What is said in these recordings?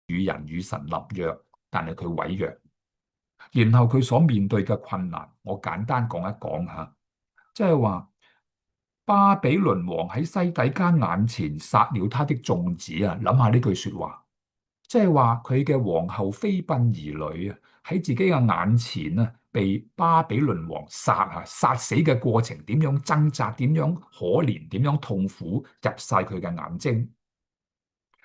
與人與神立約，但係佢毀約。然後佢所面對嘅困難，我簡單講一講吓，即係話巴比倫王喺西底家眼前殺了他的眾子啊！諗下呢句說話，即係話佢嘅皇后妃嬪兒女啊，喺自己嘅眼前啊，被巴比倫王殺啊！殺死嘅過程點樣掙扎，點樣可憐，點樣痛苦，入晒佢嘅眼睛。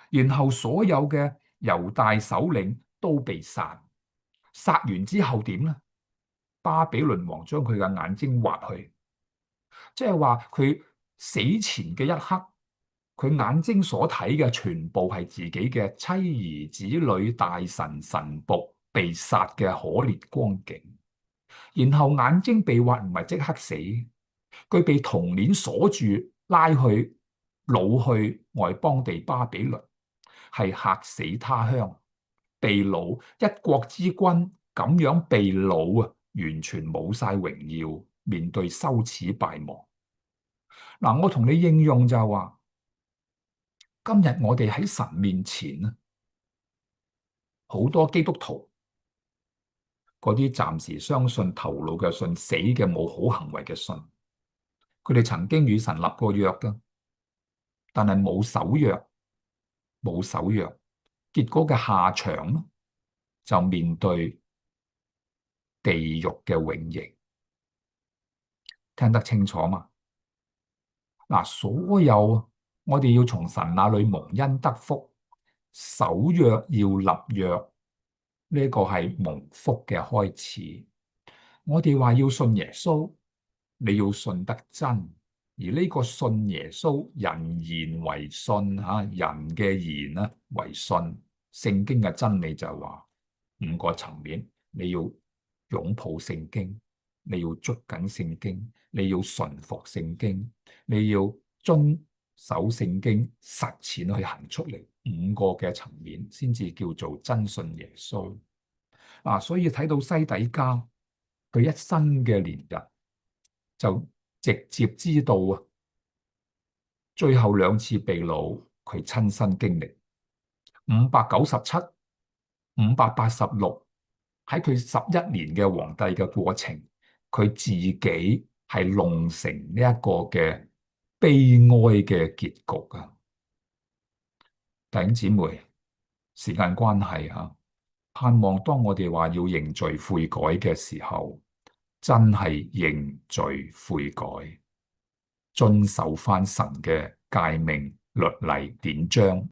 然後所有嘅猶大首領都被殺，殺完之後點呢？巴比倫王將佢嘅眼睛挖去，即係話佢死前嘅一刻，佢眼睛所睇嘅全部係自己嘅妻兒子女、大臣臣僕被殺嘅可憐光景。然後眼睛被挖唔係即刻死，佢被銅鏈鎖住，拉去擄去外邦地巴比倫，係客死他鄉，被擄一國之君咁樣被擄啊，完全冇晒榮耀，面對羞恥敗亡。嗱，我同你應用就係話，今日我哋喺神面前啊，好多基督徒嗰啲暫時相信頭腦嘅信，死嘅冇好行為嘅信，佢哋曾經與神立過約噶，但係冇守約，冇守約，結果嘅下場呢，就面對地獄嘅永刑。聽得清楚嘛？嗱，所有我哋要從神那裏蒙恩得福，守約要立約，呢個係蒙福嘅開始。我哋話要信耶穌，你要信得真，而呢個信耶穌，人言為信吓，人嘅言呢為信。聖經嘅真理就係話五個層面，你要擁抱聖經，你要捉緊聖經，你要順服聖經，你要遵守聖經，實踐去行出嚟，五個嘅層面先至叫做真信耶穌。嗱，所以睇到西底家佢一生嘅年日，就直接知道啊，最後兩次被擄，佢親身經歷。597、586，喺佢11年嘅皇帝嘅過程，佢自己係弄成呢一個嘅悲哀嘅結局啊！弟兄姊妹，時間關係吓，盼望當我哋話要認罪悔改嘅時候，真係認罪悔改，遵守翻神嘅誡命律例典章。